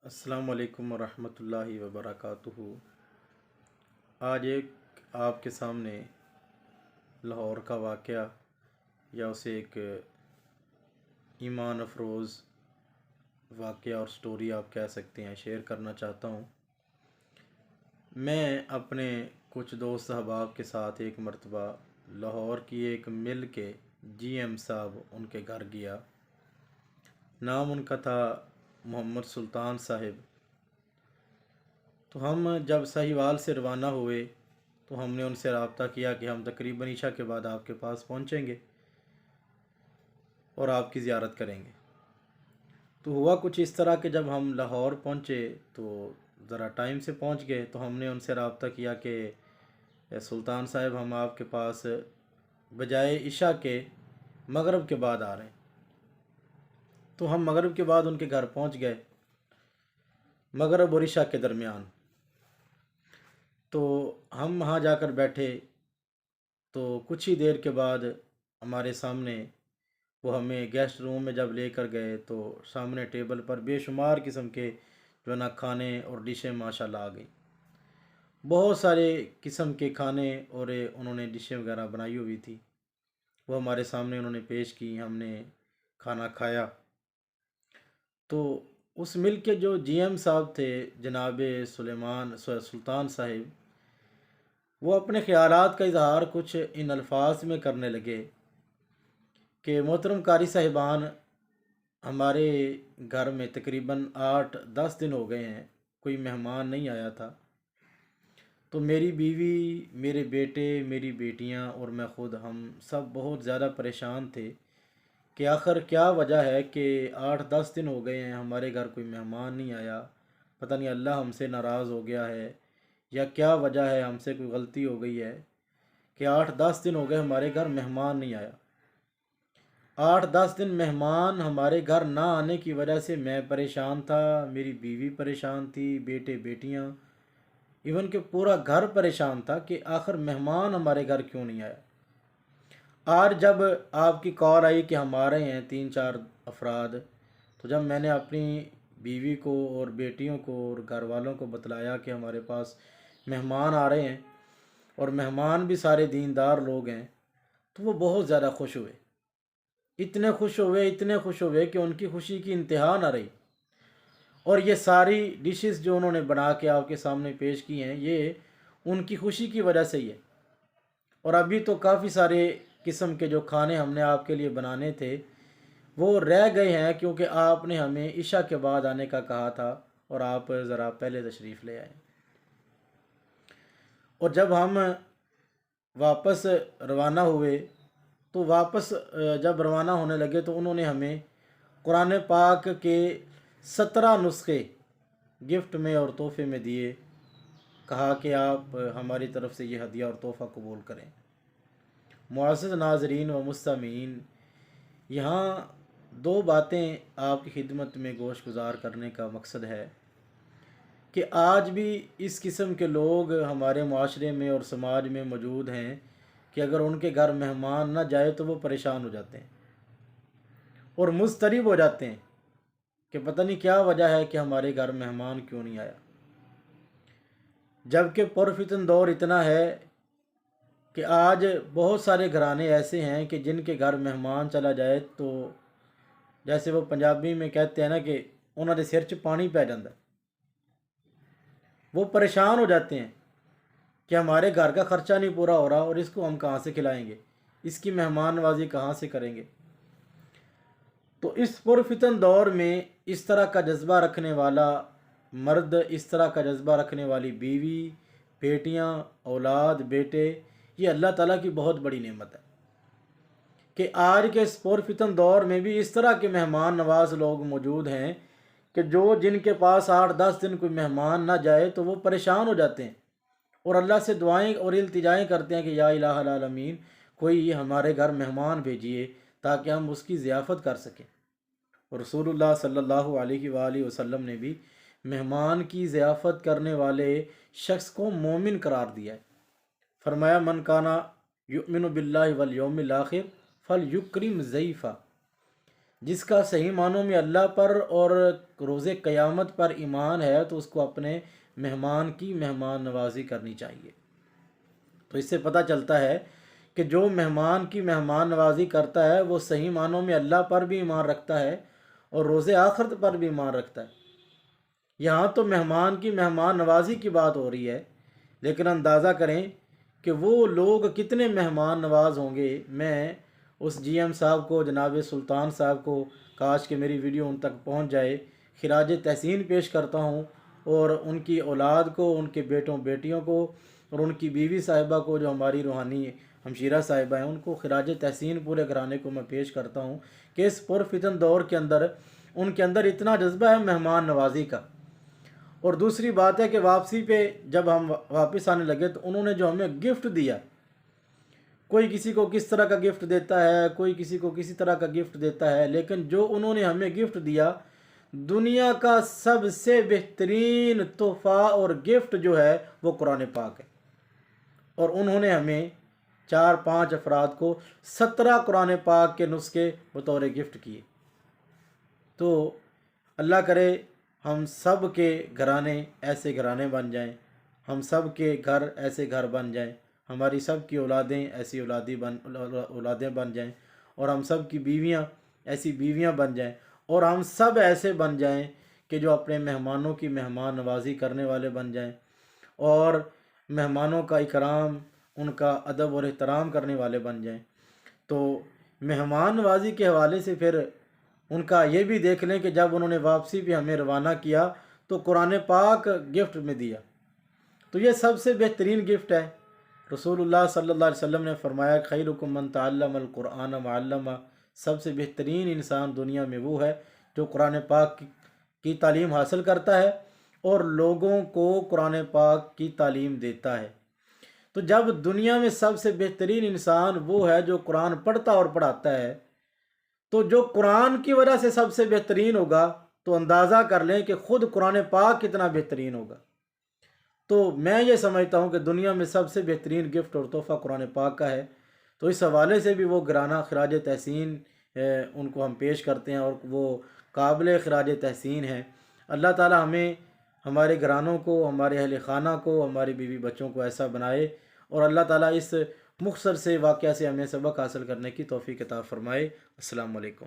السلام علیکم ورحمۃ اللہ وبرکاتہ۔ آج ایک آپ کے سامنے لاہور کا واقعہ یا اسے ایک ایمان افروز واقعہ اور سٹوری آپ کہہ سکتے ہیں شیئر کرنا چاہتا ہوں۔ میں اپنے کچھ دوست احباب کے ساتھ ایک مرتبہ لاہور کی ایک مل کے جی ایم صاحب ان کے گھر گیا۔ نام ان کا تھا محمد سلطان صاحب۔ تو ہم جب سہیوال سے روانہ ہوئے تو ہم نے ان سے رابطہ کیا کہ ہم تقریباً عشاء کے بعد آپ کے پاس پہنچیں گے اور آپ کی زیارت کریں گے۔ تو ہوا کچھ اس طرح کہ جب ہم لاہور پہنچے تو ذرا ٹائم سے پہنچ گئے، تو ہم نے ان سے رابطہ کیا کہ سلطان صاحب ہم آپ کے پاس بجائے عشاء کے مغرب کے بعد آ رہے ہیں۔ تو ہم مغرب کے بعد ان کے گھر پہنچ گئے، مغرب اور عشاء کے درمیان۔ تو ہم وہاں جا کر بیٹھے تو کچھ ہی دیر کے بعد ہمارے سامنے وہ ہمیں گیسٹ روم میں جب لے کر گئے تو سامنے ٹیبل پر بے شمار قسم کے جو نا کھانے اور ڈشیں ماشاءاللہ آ گئی۔ بہت سارے قسم کے کھانے اور انہوں نے ڈشیں وغیرہ بنائی ہوئی تھی، وہ ہمارے سامنے انہوں نے پیش کی، ہم نے کھانا کھایا۔ تو اس مل کے جو جی ایم صاحب تھے جناب سلطان صاحب، وہ اپنے خیالات کا اظہار کچھ ان الفاظ میں کرنے لگے کہ محترم قاری صاحبان، ہمارے گھر میں تقریباً 8-10 دن ہو گئے ہیں کوئی مہمان نہیں آیا تھا۔ تو میری بیوی، میرے بیٹے، میری بیٹیاں اور میں خود ہم سب بہت زیادہ پریشان تھے کہ آخر کیا وجہ ہے کہ 8-10 دن ہو گئے ہیں ہمارے گھر کوئی مہمان نہیں آیا، پتہ نہیں اللہ ہم سے ناراض ہو گیا ہے یا کیا وجہ ہے، ہم سے کوئی غلطی ہو گئی ہے کہ 8-10 دن ہو گئے ہمارے گھر مہمان نہیں آیا۔ 8-10 دن مہمان ہمارے گھر نہ آنے کی وجہ سے میں پریشان تھا، میری بیوی پریشان تھی، بیٹے بیٹیاں، ایون کہ پورا گھر پریشان تھا کہ آخر مہمان ہمارے گھر کیوں نہیں آیا۔ آج جب آپ کی کال آئی کہ ہم آ رہے ہیں 3-4 افراد، تو جب میں نے اپنی بیوی کو اور بیٹیوں کو اور گھر والوں کو بتلایا کہ ہمارے پاس مہمان آ رہے ہیں اور مہمان بھی سارے دیندار لوگ ہیں، تو وہ بہت زیادہ خوش ہوئے، اتنے خوش ہوئے کہ ان کی خوشی کی انتہا نہ رہی۔ اور یہ ساری ڈشز جو انہوں نے بنا کے آپ کے سامنے پیش کی ہیں، یہ ان کی خوشی کی وجہ سے ہی ہے۔ اور ابھی تو کافی سارے قسم کے جو کھانے ہم نے آپ کے لیے بنانے تھے وہ رہ گئے ہیں، کیونکہ آپ نے ہمیں عشاء کے بعد آنے کا کہا تھا اور آپ ذرا پہلے تشریف لے آئے۔ اور جب ہم واپس روانہ ہوئے تو جب روانہ ہونے لگے تو انہوں نے ہمیں قرآن پاک کے 17 نسخے گفٹ میں اور تحفے میں دیے، کہا کہ آپ ہماری طرف سے یہ ہدیہ اور تحفہ قبول کریں۔ معزز ناظرین و مستمعین، یہاں 2 باتیں آپ کی خدمت میں گوش گزار کرنے کا مقصد ہے کہ آج بھی اس قسم کے لوگ ہمارے معاشرے میں اور سماج میں موجود ہیں کہ اگر ان کے گھر مہمان نہ جائے تو وہ پریشان ہو جاتے ہیں اور مضطرب ہو جاتے ہیں کہ پتہ نہیں کیا وجہ ہے کہ ہمارے گھر مہمان کیوں نہیں آیا۔ جبکہ پرفتن دور اتنا ہے کہ آج بہت سارے گھرانے ایسے ہیں کہ جن کے گھر مہمان چلا جائے تو جیسے وہ پنجابی میں کہتے ہیں نا کہ انہوں نے سر 'چ پانی پی جاتا ہے، وہ پریشان ہو جاتے ہیں کہ ہمارے گھر کا خرچہ نہیں پورا ہو رہا اور اس کو ہم کہاں سے کھلائیں گے، اس کی مہمان نوازی کہاں سے کریں گے۔ تو اس پرفتن دور میں اس طرح کا جذبہ رکھنے والا مرد، اس طرح کا جذبہ رکھنے والی بیوی، بیٹیاں، اولاد، بیٹے، یہ اللہ تعالیٰ کی بہت بڑی نعمت ہے کہ آج کے اس پرفتن دور میں بھی اس طرح کے مہمان نواز لوگ موجود ہیں کہ جن کے پاس 8-10 دن کوئی مہمان نہ جائے تو وہ پریشان ہو جاتے ہیں اور اللہ سے دعائیں اور التجائیں کرتے ہیں کہ یا الہ العالمین کوئی ہمارے گھر مہمان بھیجیے تاکہ ہم اس کی ضیافت کر سکیں۔ اور رسول اللہ صلی اللہ علیہ وآلہ وسلم نے بھی مہمان کی ضیافت کرنے والے شخص کو مومن قرار دیا ہے، فرمایا من کانا یؤمن باللہ والیوم الآخر فلیکرم ضیفہ۔ جس کا صحیح معنوں میں اللہ پر اور روز قیامت پر ایمان ہے تو اس کو اپنے مہمان کی مہمان نوازی کرنی چاہیے۔ تو اس سے پتہ چلتا ہے کہ جو مہمان کی مہمان نوازی کرتا ہے وہ صحیح معنوں میں اللہ پر بھی ایمان رکھتا ہے اور روز آخرت پر بھی ایمان رکھتا ہے۔ یہاں تو مہمان کی مہمان نوازی کی بات ہو رہی ہے، لیکن اندازہ کریں کہ وہ لوگ کتنے مہمان نواز ہوں گے۔ میں اس جی ایم صاحب کو، جناب سلطان صاحب کو، کاش کہ میری ویڈیو ان تک پہنچ جائے، خراج تحسین پیش کرتا ہوں، اور ان کی اولاد کو، ان کے بیٹوں بیٹیوں کو، اور ان کی بیوی صاحبہ کو جو ہماری روحانی ہمشیرہ صاحبہ ہیں، ان کو خراج تحسین پورے گھرانے کو میں پیش کرتا ہوں کہ اس پرفتن دور کے اندر ان کے اندر اتنا جذبہ ہے مہمان نوازی کا۔ اور دوسری بات ہے کہ واپسی پہ جب ہم واپس آنے لگے تو انہوں نے جو ہمیں گفٹ دیا، کوئی کسی کو کس طرح کا گفٹ دیتا ہے، کوئی کسی کو کسی طرح کا گفٹ دیتا ہے، لیکن جو انہوں نے ہمیں گفٹ دیا، دنیا کا سب سے بہترین تحفہ اور گفٹ جو ہے وہ قرآن پاک ہے۔ اور انہوں نے ہمیں 4-5 افراد کو 17 قرآن پاک کے نسخے بطور گفٹ کیے۔ تو اللہ کرے ہم سب کے گھرانے ایسے گھرانے بن جائیں، ہم سب کے گھر ایسے گھر بن جائیں، ہماری سب کی اولادیں ایسی اولادیں بن جائیں، اور ہم سب کی بیویاں ایسی بیویاں بن جائیں، اور ہم سب ایسے بن جائیں کہ جو اپنے مہمانوں کی مہمان نوازی کرنے والے بن جائیں، اور مہمانوں کا اکرام، ان کا ادب اور احترام کرنے والے بن جائیں۔ تو مہمان نوازی کے حوالے سے پھر ان کا یہ بھی دیکھ لیں کہ جب انہوں نے واپسی پہ ہمیں روانہ کیا تو قرآن پاک گفٹ میں دیا، تو یہ سب سے بہترین گفٹ ہے۔ رسول اللہ صلی اللہ علیہ وسلم نے فرمایا خیرکم من تعلم القرآن وعلمہ، سب سے بہترین انسان دنیا میں وہ ہے جو قرآن پاک کی تعلیم حاصل کرتا ہے اور لوگوں کو قرآن پاک کی تعلیم دیتا ہے۔ تو جب دنیا میں سب سے بہترین انسان وہ ہے جو قرآن پڑھتا اور پڑھاتا ہے، تو جو قرآن کی وجہ سے سب سے بہترین ہوگا تو اندازہ کر لیں کہ خود قرآن پاک کتنا بہترین ہوگا۔ تو میں یہ سمجھتا ہوں کہ دنیا میں سب سے بہترین گفٹ اور تحفہ قرآن پاک کا ہے۔ تو اس حوالے سے بھی وہ گرانہ خراج تحسین ان کو ہم پیش کرتے ہیں، اور وہ قابل خراج تحسین ہیں۔ اللہ تعالی ہمیں، ہمارے گھرانوں کو، ہمارے اہل خانہ کو، ہمارے بیوی بچوں کو ایسا بنائے، اور اللہ تعالیٰ اس مختصر سے واقعہ سے ہمیں سبق حاصل کرنے کی توفیق عطا فرمائے۔ السلام علیکم۔